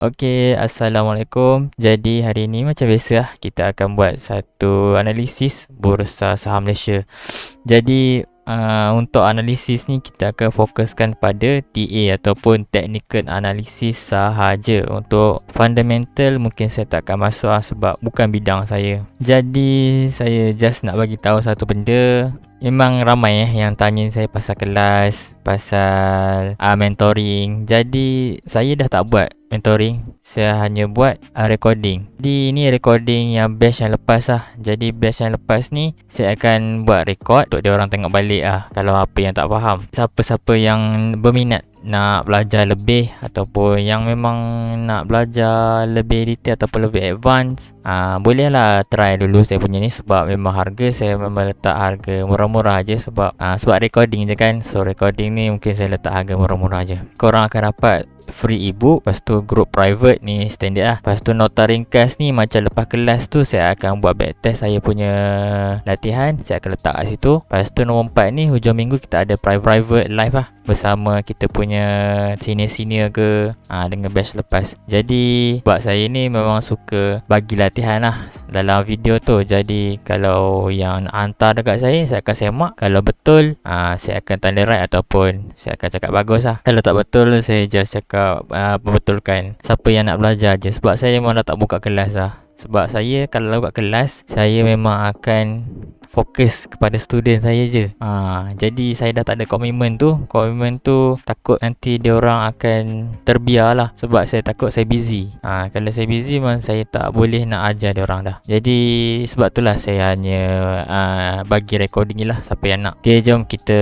Okey, Assalamualaikum. Jadi hari ini macam biasa lah, kita akan buat satu analisis Bursa Saham Malaysia. Jadi untuk analisis ni kita akan fokuskan pada TA ataupun Technical Analysis sahaja. Untuk fundamental mungkin saya tak akan masuk sebab bukan bidang saya. Jadi saya just nak bagi tahu satu benda. Memang ramai yang tanya saya pasal kelas, pasal mentoring. Jadi saya dah tak buat mentoring, saya hanya buat recording. Jadi ini recording yang batch yang lepas lah. Jadi batch yang lepas ni saya akan buat record untuk dia orang tengok balik kalau apa yang tak faham. Siapa-siapa yang berminat nak belajar lebih ataupun yang memang nak belajar lebih detail ataupun lebih advance, bolehlah try dulu saya punya ni. Sebab memang harga saya memang letak harga murah-murah aje sebab recording je kan. So recording ni mungkin saya letak harga murah-murah aje. Korang akan dapat free ebook, lepas tu group private ni standard lah. Lepas tu nota ringkas ni macam lepas kelas tu saya akan buat backtest saya punya latihan, saya akan letak kat situ. Lepas tu nombor 4 ni hujung minggu kita ada private live lah bersama kita punya senior-senior ke dengan batch lepas. Jadi buat saya ni memang suka bagi latihan lah dalam video tu. Jadi kalau yang hantar dekat saya akan semak. Kalau betul saya akan tanda right ataupun saya akan cakap bagus lah. Kalau tak betul saya just cakap perbetulkan siapa yang nak belajar je. Sebab saya memang dah tak buka kelas lah. Sebab saya kalau buka kelas, saya memang akan fokus kepada student saya je. Jadi saya dah tak ada komitmen tu. Komitmen tu takut nanti dia orang akan terbiar lah. Sebab saya takut saya busy. Kalau saya busy memang saya tak boleh nak ajar dia orang dah. Jadi sebab itulah saya hanya bagi recording je lah siapa yang nak. Okay, jom kita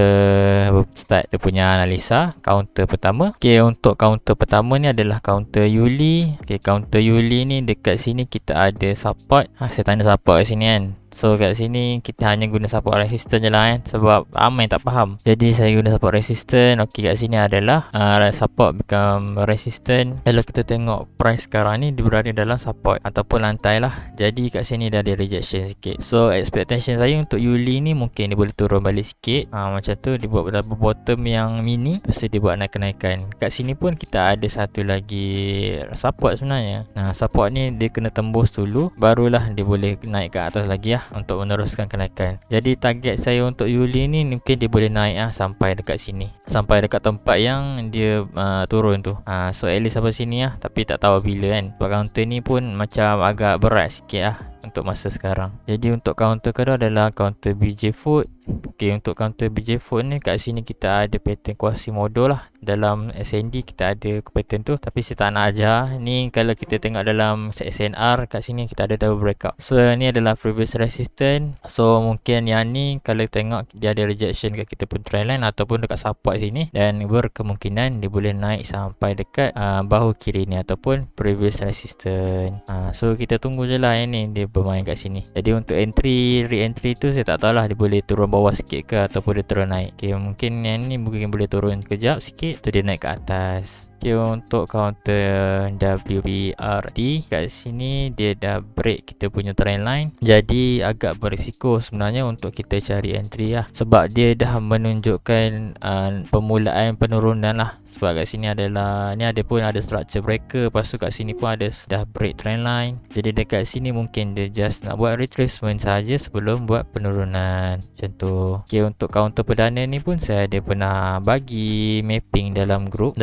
start dia punya analisa. Counter pertama. Okay, untuk counter pertama ni adalah counter Yuli. Okay, counter Yuli ni dekat sini kita ada support. Saya tanda support kat sini kan. So kat sini kita hanya guna support resistance je lah sebab ramai tak faham. Jadi saya guna support resistance. Okey, kat sini adalah support become resistance. Kalau kita tengok price sekarang ni dia berada dalam support ataupun lantai lah. Jadi kat sini dah ada rejection sikit. So expectation saya untuk Yuli ni mungkin dia boleh turun balik sikit. Macam tu dia buat double bottom yang mini, lepas tu dia buat naik-naikan. Kat sini pun kita ada satu lagi support sebenarnya. Support ni dia kena tembus dulu, barulah dia boleh naik ke atas lagi untuk meneruskan kenaikan. Jadi target saya untuk Yuli ni mungkin dia boleh naik sampai dekat sini, sampai dekat tempat yang dia turun tu. So at least sampai sini tapi tak tahu bila kan. Sebab counter ni pun macam agak berat sikit untuk masa sekarang. Jadi untuk counter kedua adalah counter BJ Food. Okay, untuk counter BJ Food ni kat sini kita ada pattern Quasimodo lah. Dalam SND kita ada pattern tu, tapi saya tak nak ajar. Ni kalau kita tengok dalam SNR kat sini kita ada double breakout. So ni adalah previous resistance. So mungkin yang ni kalau tengok dia ada rejection kat kita pun trendline ataupun dekat support sini, dan berkemungkinan dia boleh naik sampai dekat bahu kiri ni ataupun previous resistance. So kita tunggu je lah yang ni dia bermain kat sini. Jadi untuk entry, re-entry tu saya tak tahulah dia boleh turun bawah sikit ke ataupun dia turun naik. Okay, mungkin yang ni mungkin boleh turun kejap sikit tu dia naik ke atas. Okay, untuk counter WBRT kat sini dia dah break kita punya trend line. Jadi agak berisiko sebenarnya untuk kita cari entry lah, sebab dia dah menunjukkan permulaan penurunan lah. Sebab kat sini adalah ni ada pun ada structure breaker, lepas tu kat sini pun ada dah break trend line. Jadi dekat sini mungkin dia just nak buat retracement saja sebelum buat penurunan macam tu. Okay, untuk counter perdana ni pun saya ada pernah bagi mapping dalam grup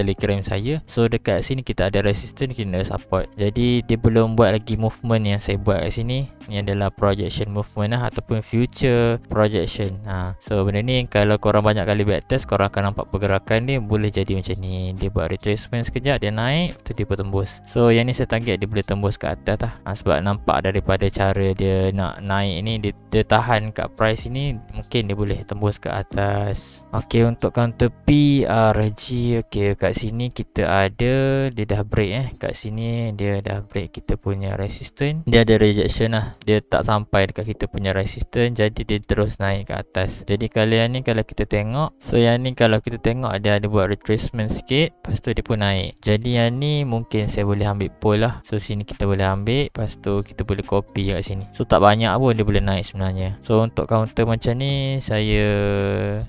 Telegram saya. So dekat sini kita ada resistance, kita ada support. Jadi dia belum buat lagi movement yang saya buat kat sini. Ni adalah projection movement ataupun future projection. So benda ni kalau korang banyak kali backtest, korang akan nampak pergerakan dia boleh jadi macam ni. Dia buat retracement sekejap, dia naik, tu dia bertembus. So yang ni saya target dia boleh tembus ke atas lah. Sebab nampak daripada cara dia nak naik ni, dia tahan kat price ini, mungkin dia boleh tembus ke atas. Okay, untuk counter PRG. Okay, kat sini kita ada, dia dah break kat sini dia dah break kita punya resistance. Dia ada rejection lah, dia tak sampai dekat kita punya resistance, jadi dia terus naik ke atas. Jadi kalian ni kalau kita tengok, so yang ni kalau kita tengok dia ada buat retracement sikit, lepas tu dia pun naik. Jadi yang ni mungkin saya boleh ambil pole lah. So sini kita boleh ambil, lepas tu kita boleh copy kat sini. So tak banyak pun dia boleh naik sebenarnya. So untuk counter macam ni,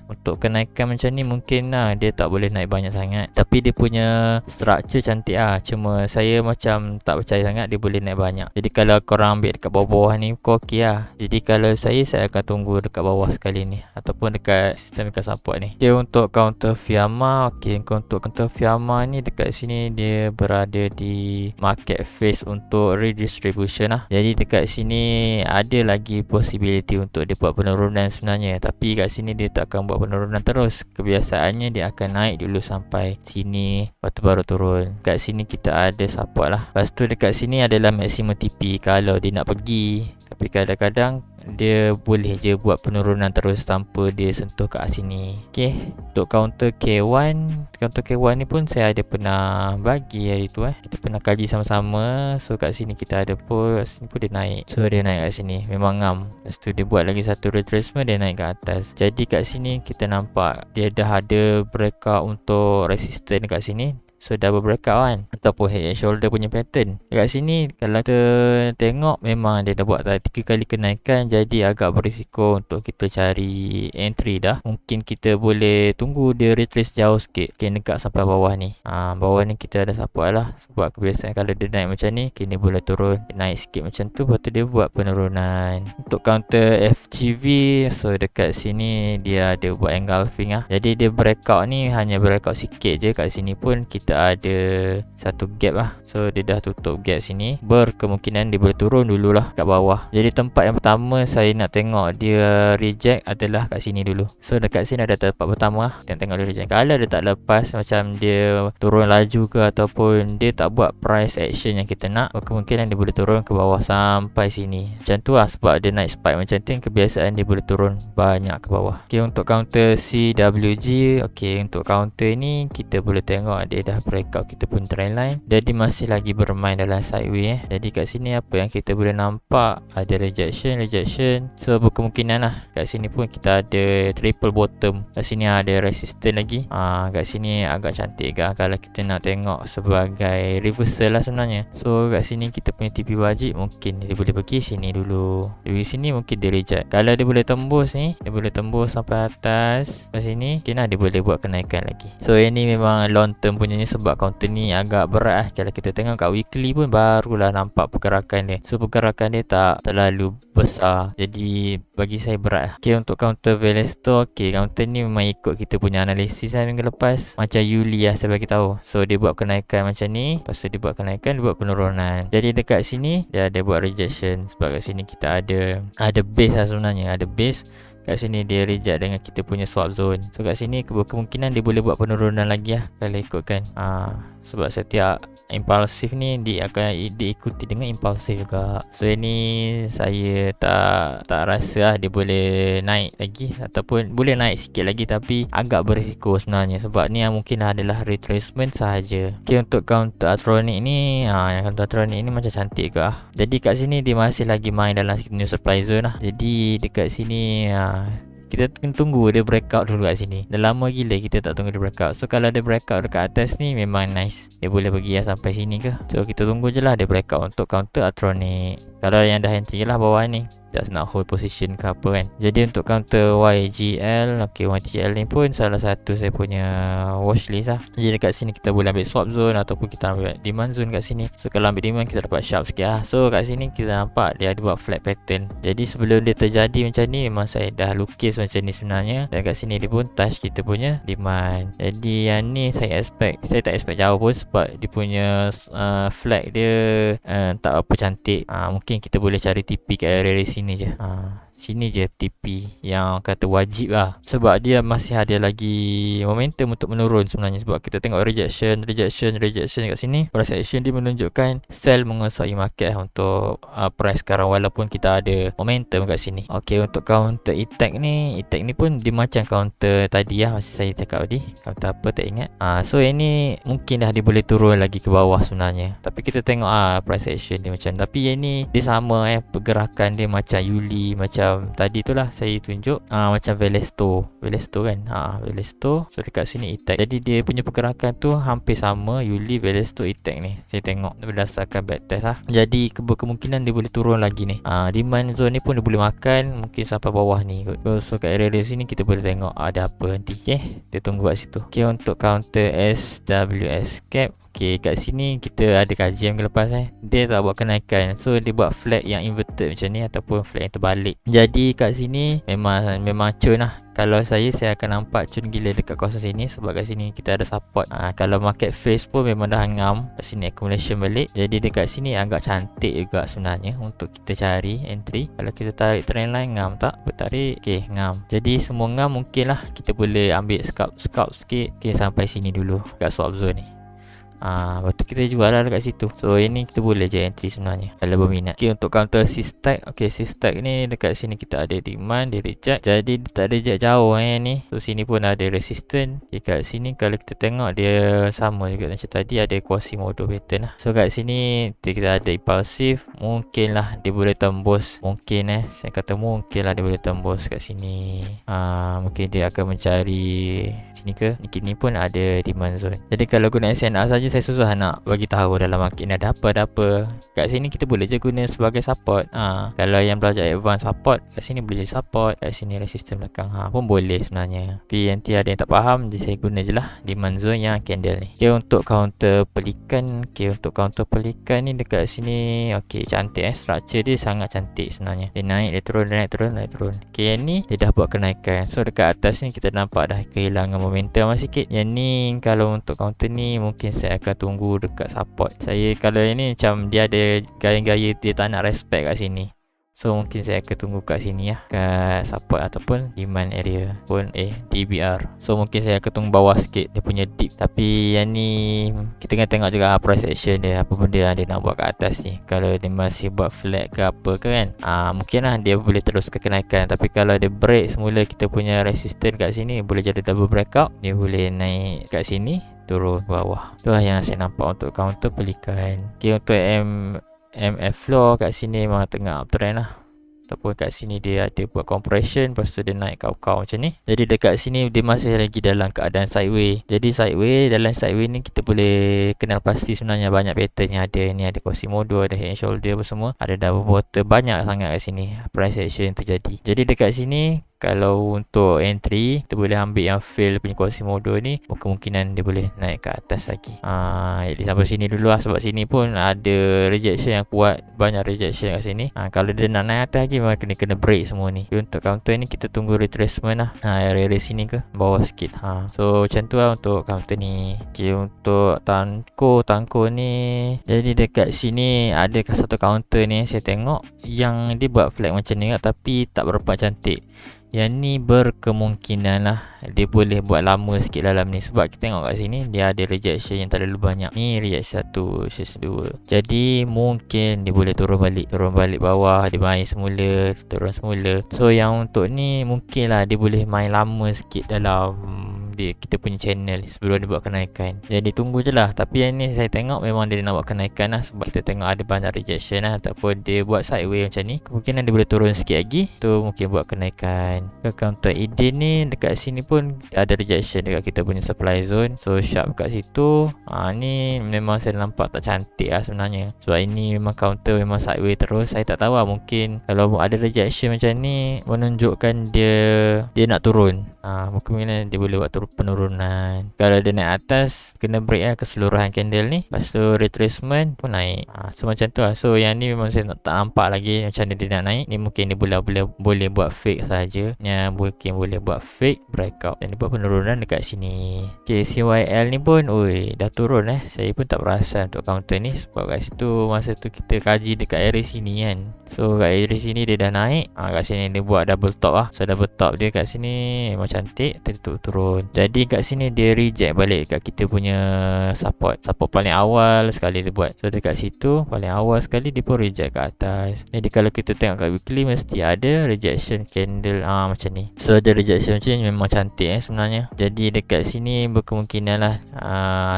untuk kenaikan macam ni mungkin lah dia tak boleh naik banyak sangat, tapi dia punya structure cantik lah. Cuma saya macam tak percaya sangat dia boleh naik banyak. Jadi kalau korang ambil dekat bawah-bawah ni kau okey lah. Jadi kalau saya akan tunggu dekat bawah sekali ni, ataupun dekat sistem dekat support ni. Okay, untuk counter Fiamma, untuk counter Fiamma ni dekat sini dia berada di market phase untuk redistribution lah. Jadi dekat sini ada lagi possibility untuk dia buat penurunan sebenarnya, tapi kat sini dia tak akan buat penurunan terus. Kebiasaannya dia akan naik dulu sampai sini, lepas tu baru turun. Kat sini kita ada support lah. Lepas tu dekat sini adalah maximum TP kalau dia nak pergi. Tapi kadang-kadang dia boleh je buat penurunan terus tanpa dia sentuh kat sini. Okay, untuk counter K1 ni pun saya ada pernah bagi hari tu kita pernah kaji sama-sama. So kat sini kita ada pun, kat sini pun dia naik. So dia naik kat sini, memang ngam. Lepas tu dia buat lagi satu retracement, dia naik ke atas. Jadi kat sini kita nampak dia dah ada breakout untuk resistance dekat sini. So double breakout kan, ataupun head and shoulder punya pattern. Dekat sini kalau kita tengok memang dia dah buat 3 kali kenaikan, jadi agak berisiko untuk kita cari entry dah. Mungkin kita boleh tunggu dia retrace jauh sikit, dekat sampai bawah ni. Bawah ni kita ada support lah. Sebab kebiasaan kalau dia naik macam ni, dia boleh turun, dia naik sikit macam tu, lepas tu dia buat penurunan. Untuk counter FGV, so dekat sini dia ada buat engulfing lah. Jadi dia breakout ni hanya breakout sikit je. Kat sini pun kita ada satu gap lah. So dia dah tutup gap sini, berkemungkinan dia boleh turun dululah kat bawah. Jadi tempat yang pertama saya nak tengok dia reject adalah kat sini dulu. So dekat sini ada tempat pertama lah, kita tengok dia reject. Kalau dia tak lepas, macam dia turun laju ke, ataupun dia tak buat price action yang kita nak, berkemungkinan dia boleh turun ke bawah sampai sini. Macam tu lah, sebab dia naik spike macam tu, kebiasaan dia boleh turun banyak ke bawah. Okay, untuk counter CWG, untuk counter ni kita boleh tengok dia dah breakout kita pun trendline, jadi masih lagi bermain dalam sideway. Jadi kat sini apa yang kita boleh nampak, ada rejection. So berkemungkinan lah kat sini pun kita ada triple bottom. Kat sini ada resistance lagi. Kat sini agak cantik kan kalau kita nak tengok sebagai reversal lah sebenarnya. So kat sini kita punya TP wajib, mungkin dia boleh pergi sini dulu. Dari sini mungkin dia reject. Kalau dia boleh tembus ni, dia boleh tembus sampai atas kat sini, mungkin lah dia boleh buat kenaikan lagi. So ini memang long term punya ni, sebab counter ni agak berat. Kalau kita tengok kat weekly pun barulah nampak pergerakan dia. So pergerakan dia tak terlalu besar, jadi bagi saya berat. Untuk counter Velesto, counter ni memang ikut kita punya analisis minggu lepas. Macam Yuli lah saya bagi tahu. So dia buat kenaikan macam ni, lepas tu dia buat kenaikan, dia buat penurunan. Jadi dekat sini dia ada buat rejection, sebab kat sini kita ada base lah sebenarnya, ada base. Kat sini dia reject dengan kita punya swap zone. So kat sini kemungkinan dia boleh buat penurunan lagi lah kalau ikutkan. Sebab setiap impulsif ni dia akan diikuti dengan impulsif juga. So ini saya tak rasa lah dia boleh naik lagi, ataupun boleh naik sikit lagi, tapi agak berisiko sebenarnya, sebab ni yang mungkin adalah retracement sahaja. Untuk counter Atronic ni, yang counter Atronic ni macam cantik ke lah. Jadi kat sini dia masih lagi main dalam new supply zone lah. Jadi dekat sini kita tunggu dia breakout dulu kat sini. Dah lama gila kita tak tunggu dia breakout. So kalau dia breakout dekat atas ni memang nice, dia boleh pergi sampai sini ke. So kita tunggu je lah dia breakout untuk counter Atronic. Kalau yang dah entry lah bawah ni, just nak hold position ke apa kan. Jadi untuk counter YGL, YGL ni pun salah satu saya punya watchlist lah. Jadi dekat sini kita boleh ambil swap zone, ataupun kita ambil demand zone kat sini. So kalau ambil demand kita dapat sharp sikit lah. So kat sini kita nampak dia ada buat flat pattern. Jadi sebelum dia terjadi macam ni, memang saya dah lukis macam ni sebenarnya. Dan kat sini dia pun touch kita punya demand. Jadi yang ni saya tak expect jauh pun, sebab dia punya flag dia tak apa cantik. Mungkin kita boleh cari TP kat area sini je. Sini je TP yang kata wajib lah, sebab dia masih ada lagi momentum untuk menurun sebenarnya. Sebab kita tengok rejection kat sini, price action dia menunjukkan sell menguasai market untuk price sekarang, walaupun kita ada momentum kat sini. Untuk counter E-Tech ni pun dia macam counter tadi lah, masih saya cakap tadi counter apa tak ingat. So ini mungkin dah dia boleh turun lagi ke bawah sebenarnya, tapi kita tengok price action dia macam. Tapi yang ni dia sama pergerakan dia macam Yuli, macam macam tadi tu lah saya tunjuk, macam Velesto kan, Velesto. So dekat sini E-Tech, jadi dia punya pergerakan tu hampir sama Yuli, Velesto, E-Tech ni. Saya tengok berdasarkan backtest lah. Jadi kemungkinan dia boleh turun lagi ni. Demand zone ni pun dia boleh makan mungkin sampai bawah ni kot. So kat area sini kita boleh tengok ada apa nanti. Okay, kita tunggu kat situ. Okay, untuk counter SWS cap, okay, kat sini kita ada kajian minggu lepas dia tak buat kenaikan. So dia buat flag yang inverted macam ni ataupun flag yang terbalik. Jadi kat sini memang cun lah. Kalau saya akan nampak cun gila dekat kawasan sini sebab kat sini kita ada support. Kalau market face pun memang dah ngam. Kat sini accumulation balik. Jadi dekat sini agak cantik juga sebenarnya untuk kita cari entry. Kalau kita tarik trend line ngam tak? Bertarik, okay, ngam. Jadi semua ngam mungkin lah kita boleh ambil scalp sikit. Okay, sampai sini dulu kat swap zone ni. Lepas tu kita jual lah dekat situ. So ini kita boleh je entry sebenarnya kalau berminat. Okay, untuk counter C-Stack, okay, C-Stack ni dekat sini kita ada demand, dia reject. Jadi dia tak reject jauh ni. So sini pun ada resistance. Okay, kat sini kalau kita tengok dia sama juga macam tadi, ada Quasimodo pattern lah. So kat sini kita ada impulsive. Mungkin lah dia boleh tembus. Mungkin saya kata mungkin lah dia boleh tembus kat sini. Mungkin dia akan mencari sini ke. Ni pun ada demand zone. Jadi kalau guna SNR saja saya susah nak bagi tahu dalam market ni ada apa. Kat sini kita boleh je guna sebagai support. Kalau yang belajar advance support, kat sini boleh jadi support, kat sini resistance belakang pun boleh sebenarnya. Tapi nanti ada yang tak faham, jadi saya guna je lah demand zone yang candle ni. Okay, untuk counter pelikan, ni dekat sini okay, cantik structure dia sangat cantik sebenarnya. Dia naik, dia turun, dia naik turun. Okay, yang ni dia dah buat kenaikan. So dekat atas ni kita nampak dah kehilangan momentum sikit. Yang ni kalau untuk counter ni mungkin saya akan tunggu dekat support. Saya kalau ini macam dia ada gaya-gaya dia tak nak respect kat sini. So mungkin saya akan tunggu kat sini lah, kat support ataupun demand area pun DBR. So mungkin saya akan tunggu bawah sikit dia punya dip. Tapi yang ni kita kena tengok juga price action dia, apa benda dia nak buat kat atas ni. Kalau dia masih buat flat ke apa ke kan, mungkin lah dia boleh terus ke kenaikan. Tapi kalau dia break semula kita punya resistance kat sini, boleh jadi double breakout, dia boleh naik kat sini turun bawah. Itulah yang saya nampak untuk counter pelikan. Okay, untuk MF floor kat sini memang tengah uptrend lah. Ataupun kat sini dia ada buat compression, lepas tu dia naik kau-kau macam ni. Jadi dekat sini dia masih lagi dalam keadaan sideway. Jadi dalam sideway ni kita boleh kenal pasti sebenarnya banyak pattern yang ada. Ni ada Quasimodo, ada head and shoulder apa semua, ada double bottom, banyak sangat kat sini price action terjadi. Jadi dekat sini kalau untuk entry kita boleh ambil yang fail punya Quasimodo ni, kemungkinan dia boleh naik ke atas lagi. Jadi sampai sini dulu lah, sebab sini pun ada rejection yang kuat, banyak rejection kat sini. Kalau dia nak naik atas lagi memang kena break semua ni. Jadi untuk counter ni kita tunggu retracement lah, area sini ke bawah sikit. So macam tu lah untuk counter ni. Okay, untuk Tanko ni, jadi dekat sini ada satu counter ni saya tengok yang dia buat flag macam ni tapi tak berapa cantik. Yang ni berkemungkinan lah dia boleh buat lama sikit dalam ni, sebab kita tengok kat sini dia ada rejection yang terlalu banyak. Ni reject 1, reject 2. Jadi mungkin dia boleh turun balik bawah, dia main semula, turun semula. So yang untuk ni mungkin lah dia boleh main lama sikit dalam kita punya channel sebelum dia buat kenaikan. Jadi tunggu je lah. Tapi yang ni saya tengok memang dia nak buat kenaikan lah, sebab kita tengok ada banyak rejection lah, ataupun dia buat sideway macam ni, kemungkinan dia boleh turun sikit lagi, tu mungkin buat kenaikan. Ke counter Eden ni dekat sini pun ada rejection dekat kita punya supply zone. So sharp kat situ. Ni memang saya nampak tak cantik lah sebenarnya, sebab ini memang counter memang sideway terus. Saya tak tahu lah, mungkin kalau ada rejection macam ni menunjukkan dia nak turun. Mungkin dia boleh buat penurunan. Kalau dia naik atas, kena break lah keseluruhan candle ni, lepas tu retracement pun naik. So macam tu lah. So yang ni memang saya tak nampak lagi macam dia nak naik. Ni mungkin dia boleh buat fake saja. Yang mungkin boleh buat fake breakout dan dia buat penurunan dekat sini. Okay, CYL ni pun dah turun Saya pun tak perasan untuk counter ni, sebab kat situ masa tu kita kaji dekat area sini kan. So kat area sini dia dah naik. Kat sini dia buat double top lah. So double top dia kat sini memang cantik, tutup turun. Jadi kat sini dia reject balik kat kita punya support paling awal sekali dia buat. So dekat situ paling awal sekali dia pun reject kat atas. Jadi kalau kita tengok kat weekly mesti ada rejection candle macam ni. So the rejection change memang cantik sebenarnya. Jadi dekat sini berkemungkinan lah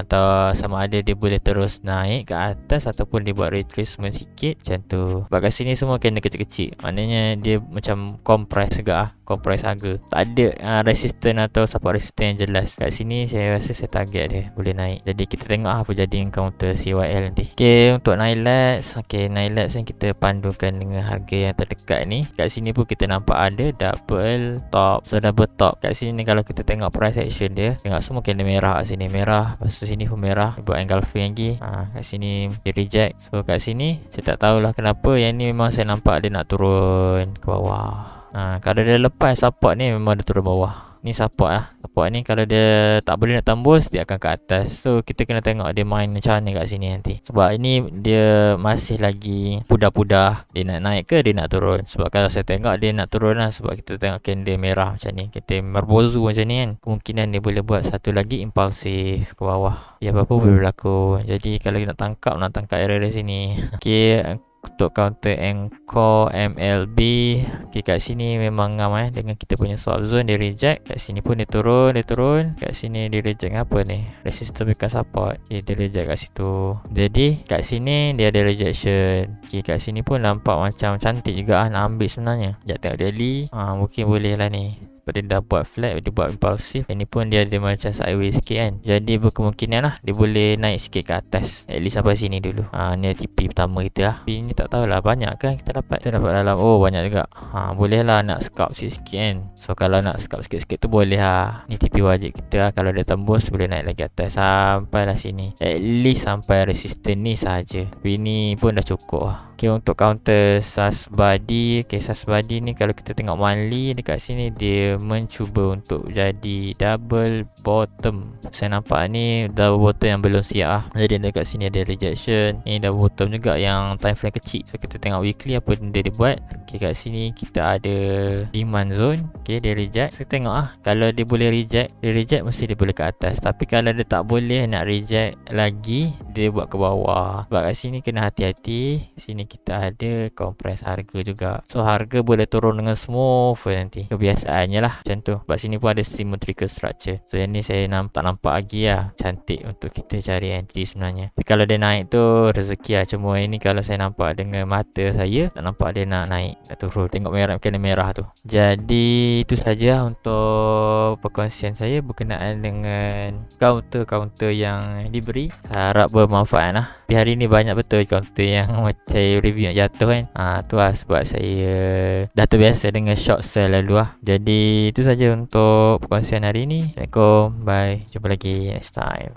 atau sama ada dia boleh terus naik ke atas ataupun dia buat retracement sikit macam tu. Sebab kat sini semua candle kecil-kecil, maknanya dia macam compress juga compress harga. Tak ada resistance atau support resistance yang jelas. Kat sini saya rasa saya target dia boleh naik. Jadi kita tengok apa jadi encounter CYL nanti. Okay, untuk Nilex, Nilex ni kita pandukan dengan harga yang terdekat ni. Kat sini pun kita nampak ada double top. So double top kat sini kalau kita tengok price action dia, tengok semua candle merah kat sini, merah, lepas tu sini pun merah, dia buat engulfing lagi. Kat sini dia reject. So kat sini saya tak tahulah kenapa yang ni memang saya nampak dia nak turun ke bawah. Kalau dia lepas support ni memang dia turun bawah. Ni support lah. Support ni kalau dia tak boleh nak tembus, dia akan ke atas. So kita kena tengok dia main macam mana kat sini nanti. Sebab ini dia masih lagi pudah-pudah. Dia nak naik ke dia nak turun. Sebab kalau saya tengok dia nak turun lah. Sebab kita tengok candle merah macam ni, kita merbozu macam ni kan, kemungkinan dia boleh buat satu lagi impulsif ke bawah. Ya apa-apa boleh berlaku. Jadi kalau nak tangkap area dari sini. Okay, untuk counter Encore MLB, okay, kat sini memang ngam dengan kita punya swap zone dia reject. Kat sini pun dia turun. Kat sini dia reject apa ni, resistance bukan support. Okay, dia reject kat situ. Jadi kat sini dia ada rejection. Okay, kat sini pun nampak macam cantik juga nak ambil sebenarnya. Sekejap tengok daily, mungkin boleh lah ni. Dia dah buat flat, dia buat impulsif. Ini pun dia ada macam sideways sikit kan. Jadi berkemungkinan lah dia boleh naik sikit ke atas, at least sampai sini dulu. Ni TP pertama kita lah. Tapi ni tak tahulah banyak kan kita dapat. Kita dapat dalam banyak juga. Boleh lah nak scalp sikit kan. So kalau nak scalp sikit-sikit tu boleh lah. Ni TP wajib kita lah. Kalau dia tembus boleh naik lagi atas sampai lah sini, at least sampai resistance ni sahaja. Tapi ni pun dah cukup lah. Okay, untuk counter SAS body, SAS body ni kalau kita tengok monthly dekat sini dia mencuba untuk jadi double bottom. Saya nampak ni double bottom yang belum siap lah. Jadi dekat sini ada rejection. Ni double bottom juga yang time frame kecil. So kita tengok weekly apa benda dia buat. Okay, kat sini kita ada demand zone. Okay, dia reject. So tengok kalau dia boleh reject, mesti dia boleh ke atas. Tapi kalau dia tak boleh nak reject lagi, dia buat ke bawah. Sebab kat sini kena hati-hati. Sini kita ada compress harga juga. So harga boleh turun dengan smooth nanti. Kebiasaannya lah macam tu. Sebab sini pun ada symmetrical structure. So yang ni saya tak nampak lagi lah. Cantik untuk kita cari entry sebenarnya. Tapi kalau dia naik tu rezeki lah. Cuma ini kalau saya nampak dengan mata saya, tak nampak dia nak naik, nak turun. Tengok merah, kena merah tu. Jadi itu saja untuk perkongsian saya berkenaan dengan counter-counter yang diberi. Harap bermanfaat lah. Tapi hari ni banyak betul counter yang macam review nak jatuh kan. Tu lah sebab saya dah terbiasa dengan short sell lalu lah. Jadi itu saja untuk perkongsian hari ni. Assalamualaikum, bye, jumpa lagi next time.